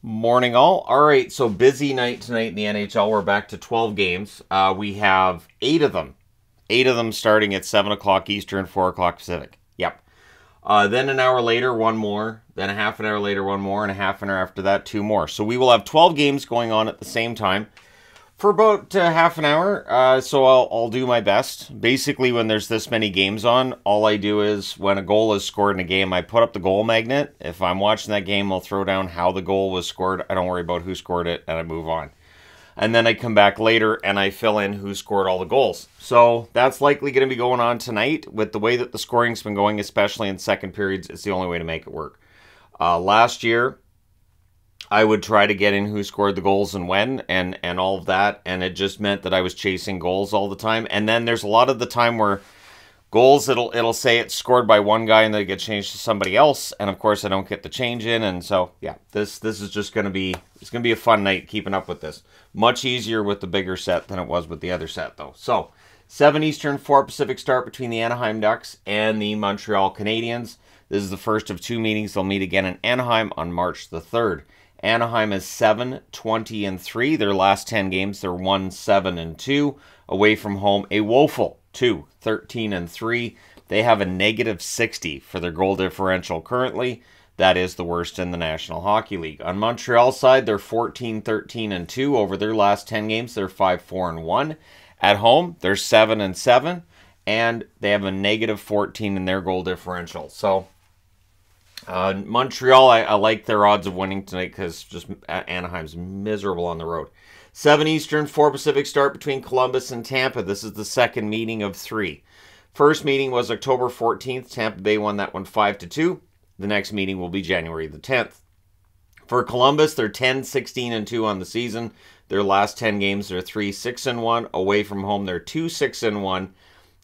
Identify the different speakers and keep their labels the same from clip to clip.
Speaker 1: Morning all. All right, so busy night tonight in the NHL. We're back to 12 games. We have 8 of them. 8 of them starting at 7 o'clock Eastern, 4 o'clock Pacific. Yep. Then an hour later, one more. Then a half an hour later, one more. And a half an hour after that, 2 more. So we will have 12 games going on at the same time for about half an hour. So I'll do my best. Basically, when there's this many games on, all I do is when a goal is scored in a game, I put up the goal magnet. If I'm watching that game, I'll throw down how the goal was scored. I don't worry about who scored it, and I move on. And then I come back later and I fill in who scored all the goals. So that's likely going to be going on tonight. With the way that the scoring's been going, especially in second periods, it's the only way to make it work. Last year, I would try to get in who scored the goals and when and all of that, and it just meant that I was chasing goals all the time. And then there's a lot of the time where goals, it'll say it's scored by one guy and then it gets changed to somebody else, and of course I don't get the change in, and so yeah, this is just gonna be a fun night keeping up with this. Much easier with the bigger set than it was with the other set though. So 7 Eastern, 4 Pacific start between the Anaheim Ducks and the Montreal Canadiens. This is the first of 2 meetings. They'll meet again in Anaheim on March the 3rd. Anaheim is 7-20-3. Their last 10 games, they're 1-7-2. Away from home, a woeful 2-13-3. They have a negative 60 for their goal differential currently. That is the worst in the National Hockey League. On Montreal's side, they're 14-13-2. Over their last 10 games, they're 5-4-1. At home, they're 7-7. And they have a negative 14 in their goal differential. So Montreal, I like their odds of winning tonight because just Anaheim's miserable on the road. 7 Eastern, 4 Pacific start between Columbus and Tampa. This is the second meeting of 3. First meeting was October 14th. Tampa Bay won that one 5-2. The next meeting will be January the 10th. For Columbus, they're 10-16-2 on the season. Their last 10 games, they're 3-6-1. Away from home, they're 2-6-1.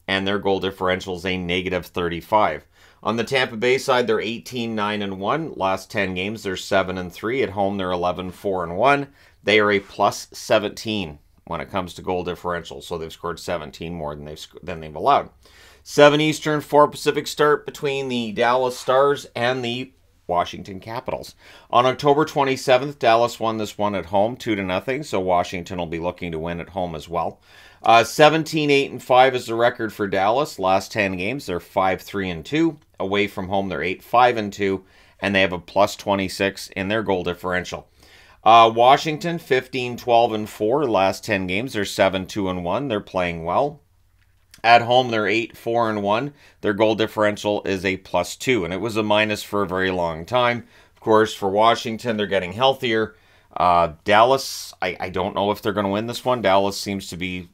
Speaker 1: And their goal differential is a negative 35. On the Tampa Bay side, they're 18-9-1. Last 10 games, they're 7-3. At home, they're 11-4-1. They are a plus 17 when it comes to goal differential, so they've scored 17 more than they've allowed. 7 Eastern, 4 Pacific start between the Dallas Stars and the Washington Capitals. On October 27th, Dallas won this one at home 2-0, so Washington will be looking to win at home as well. 17-8-5 is the record for Dallas. Last 10 games, they're 5-3-2. Away from home, they're 8-5-2, and they have a plus 26 in their goal differential. Washington, 15-12-4. Last 10 games, they're 7-2-1. They're playing well. At home, they're 8-4-1. Their goal differential is a plus 2, and it was a minus for a very long time. Of course, for Washington, they're getting healthier. Dallas, I don't know if they're going to win this one. Dallas seems to be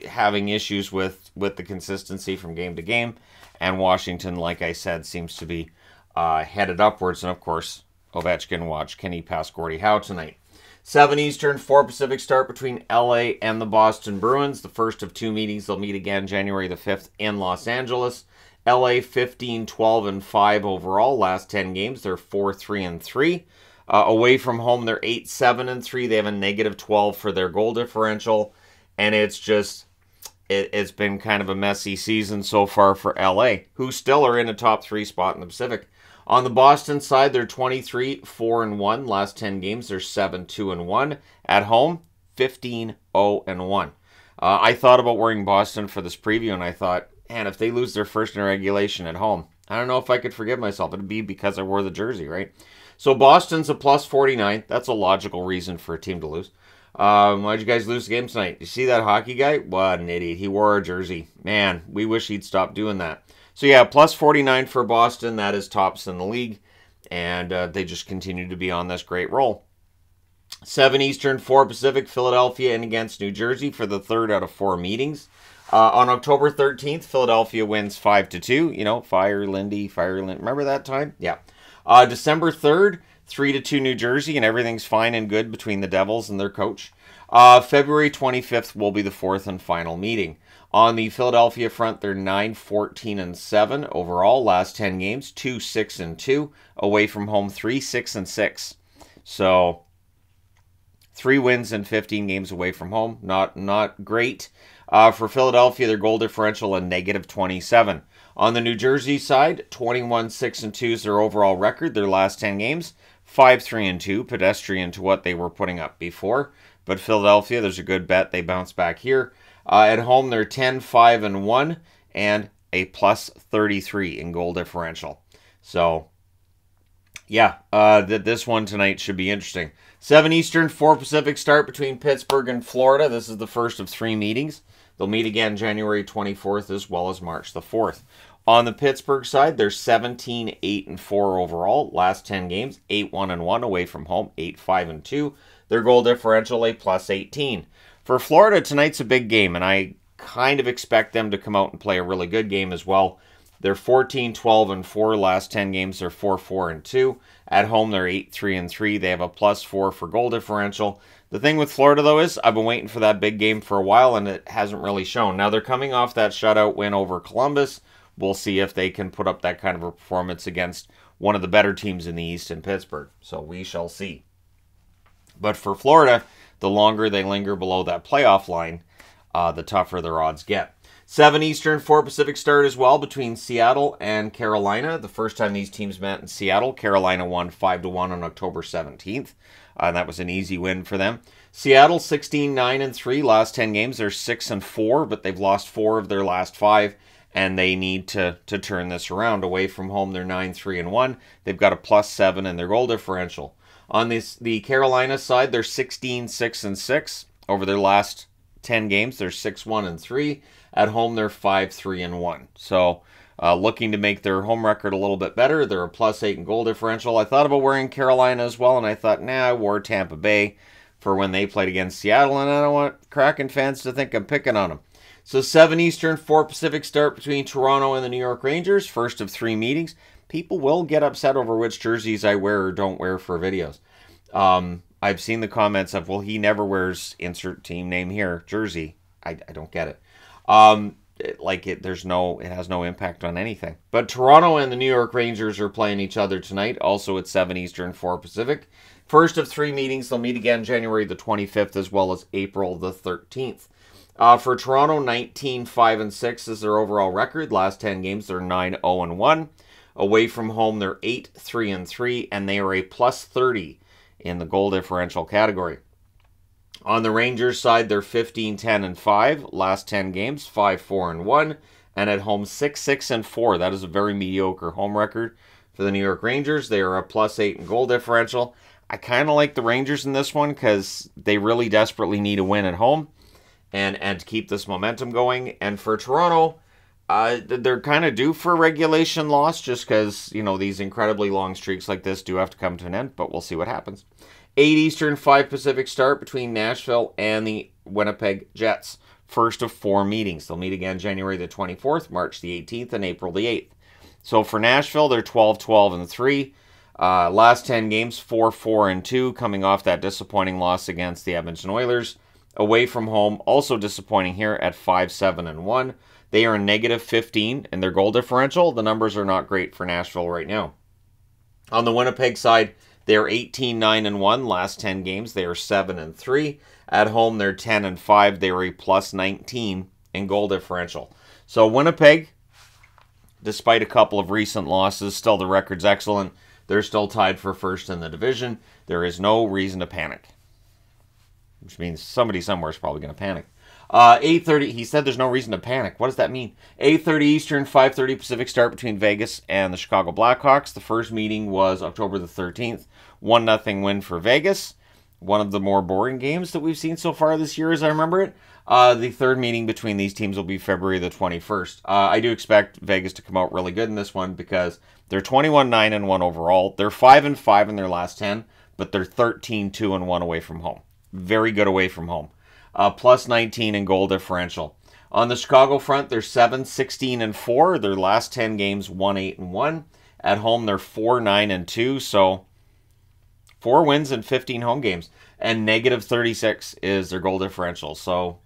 Speaker 1: having issues with the consistency from game to game. And Washington, like I said, seems to be headed upwards. And, of course, Ovechkin, watch, can he pass Gordie Howe tonight? 7 Eastern, 4 Pacific start between LA and the Boston Bruins. The first of 2 meetings. They'll meet again January the 5th in Los Angeles. LA 15-12-5 overall. Last 10 games, they're 4-3-3. Away from home, they're 8-7-3. They have a negative 12 for their goal differential. And it's just, it's been kind of a messy season so far for LA, who still are in a top 3 spot in the Pacific. On the Boston side, they're 23-4-1. Last 10 games, they're 7-2-1. At home, 15-0-1. I thought about wearing Boston for this preview, and I thought, man, if they lose their first in regulation at home, I don't know if I could forgive myself. It'd be because I wore the jersey, right? So Boston's a plus 49. That's a logical reason for a team to lose. Why'd you guys lose the game tonight? You see that hockey guy? What an idiot. He wore a jersey. Man, we wish he'd stop doing that. So yeah, plus 49 for Boston. That is tops in the league. And they just continue to be on this great roll. 7 Eastern, 4 Pacific, Philadelphia in against New Jersey for the 3rd out of 4 meetings. On October 13th, Philadelphia wins 5-2. You know, fire Lindy. Remember that time? Yeah. December 3rd, 3-2 New Jersey, and everything's fine and good between the Devils and their coach. February 25th will be the 4th and final meeting. On the Philadelphia front, they're 9-14-7 overall. Last 10 games, 2-6-2. Away from home, 3-6-6. So 3 wins in 15 games away from home. Not great. For Philadelphia, their goal differential a negative 27. On the New Jersey side, 21-6-2 is their overall record. Their last 10 games, 5-3-2, pedestrian to what they were putting up before. But Philadelphia, there's a good bet they bounce back here. At home, they're 10-5-1 and a plus 33 in goal differential. So, yeah, this one tonight should be interesting. 7 Eastern, 4 Pacific start between Pittsburgh and Florida. This is the first of 3 meetings. They'll meet again January 24th as well as March the 4th. On the Pittsburgh side, they're 17-8-4 overall. Last 10 games, 8-1-1 away from home, 8-5-2. Their goal differential, a plus 18. For Florida, tonight's a big game, and I kind of expect them to come out and play a really good game as well. They're 14-12-4. Last 10 games, they're 4-4-2. At home, they're 8-3-3. They have a plus 4 for goal differential. The thing with Florida, though, is I've been waiting for that big game for a while, and it hasn't really shown. Now, they're coming off that shutout win over Columbus. We'll see if they can put up that kind of a performance against one of the better teams in the East in Pittsburgh. So we shall see. But for Florida, the longer they linger below that playoff line, the tougher their odds get. 7 Eastern, 4 Pacific start as well between Seattle and Carolina. The first time these teams met in Seattle, Carolina won 5-1 on October 17th. And that was an easy win for them. Seattle 16-9-3. Last 10 games, they're 6-4, but they've lost 4 of their last 5. And they need to turn this around. Away from home, they're 9-3-1. They've got a plus 7 in their goal differential. On the Carolina side, they're 16-6-6. Over their last 10 games, they're 6-1-3. At home, they're 5-3-1. So, looking to make their home record a little bit better. They're a plus 8 in goal differential. I thought about wearing Carolina as well, and I thought, nah, I wore Tampa Bay for when they played against Seattle, and I don't want Kraken fans to think I'm picking on them. So 7 Eastern, 4 Pacific start between Toronto and the New York Rangers. First of 3 meetings. People will get upset over which jerseys I wear or don't wear for videos. I've seen the comments of, well, he never wears insert team name here jersey. I don't get it. It has no impact on anything. But Toronto and the New York Rangers are playing each other tonight. Also at 7 Eastern, 4 Pacific. First of 3 meetings. They'll meet again January the 25th as well as April the 13th. For Toronto, 19-5-6 is their overall record. Last 10 games, they're 9-0-1. Away from home, they're 8-3-3, and they are a plus 30 in the goal differential category. On the Rangers side, they're 15-10-5. Last 10 games, 5-4-1. And at home, 6-6-4. That is a very mediocre home record for the New York Rangers. They are a plus 8 in goal differential. I kind of like the Rangers in this one because they really desperately need a win at home. And to keep this momentum going. And for Toronto, they're kind of due for a regulation loss just because, these incredibly long streaks like this do have to come to an end, but we'll see what happens. 8 Eastern, 5 Pacific start between Nashville and the Winnipeg Jets. First of 4 meetings. They'll meet again January the 24th, March the 18th, and April the 8th. So for Nashville, they're 12-12-3. Last 10 games, 4-4-2, coming off that disappointing loss against the Edmonton Oilers. Away from home, also disappointing here at 5-7-1. They are a negative 15 in their goal differential. The numbers are not great for Nashville right now. On the Winnipeg side, they're 18-9-1. Last 10 games, they are 7-3. At home, they're 10-5. They are a plus 19 in goal differential. So Winnipeg, despite a couple of recent losses, still the record's excellent. They're still tied for first in the division. There is no reason to panic. Which means somebody somewhere is probably going to panic. 8:30, he said there's no reason to panic. What does that mean? 8:30 Eastern, 5:30 Pacific start between Vegas and the Chicago Blackhawks. The first meeting was October the 13th. 1-0 win for Vegas. One of the more boring games that we've seen so far this year, as I remember it. The third meeting between these teams will be February the 21st. I do expect Vegas to come out really good in this one because they're 21-9-1 overall. They're 5-5 in their last 10, but they're 13-2-1 away from home. Very good away from home. Plus 19 in goal differential. On the Chicago front, they're 7-16-4. Their last 10 games, 1-8-1. At home, they're 4-9-2. So 4 wins in 15 home games. And negative 36 is their goal differential. So,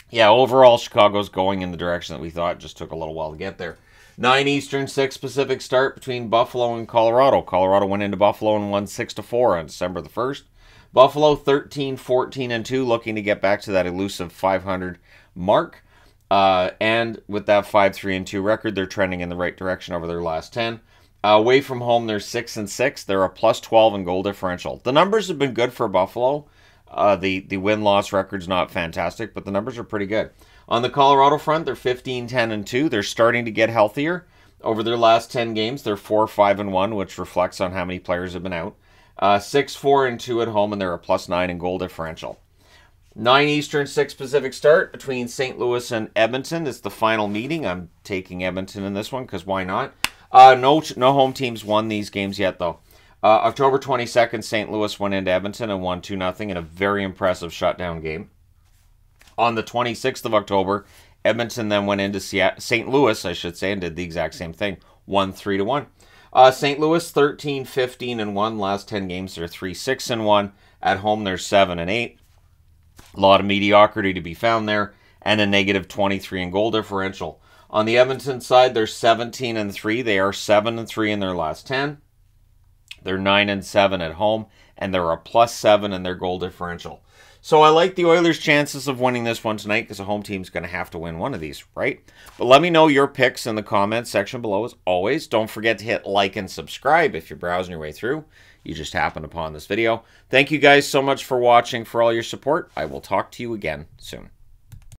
Speaker 1: yeah, overall, Chicago's going in the direction that we thought. Just took a little while to get there. 9 Eastern, 6 Pacific start between Buffalo and Colorado. Colorado went into Buffalo and won 6-4 on December the 1st. Buffalo 13-14-2, looking to get back to that elusive 500 mark. And with that 5-3-2 record, they're trending in the right direction over their last 10. Away from home, they're 6-6. They're a +12 in goal differential. The numbers have been good for Buffalo. The win-loss record's not fantastic, but the numbers are pretty good. On the Colorado front, they're 15-10-2. They're starting to get healthier. Over their last 10 games, they're 4-5-1, which reflects on how many players have been out. 6-4-2 at home, and they're a +9 in goal differential. 9 Eastern, 6 Pacific start between St. Louis and Edmonton. It's the final meeting. I'm taking Edmonton in this one because why not? No home teams won these games yet, though. October 22nd, St. Louis went into Edmonton and won 2-0 in a very impressive shutdown game. On the 26th of October, Edmonton then went into St. Louis, I should say, and did the exact same thing. Won 3-1. St. Louis 13-15-1. Last 10 games, they're 3-6-1. At home, they're 7-8. A lot of mediocrity to be found there, and a -23 in goal differential. On the Edmonton side, they're 17-3. They are 7-3 in their last 10. They're 9-7 at home, and they're a +7 in their goal differential. So I like the Oilers' chances of winning this one tonight because the home team's going to have to win one of these, right? But let me know your picks in the comments section below as always. Don't forget to hit like and subscribe if you're browsing your way through. You just happened upon this video. Thank you guys so much for watching, for all your support. I will talk to you again soon.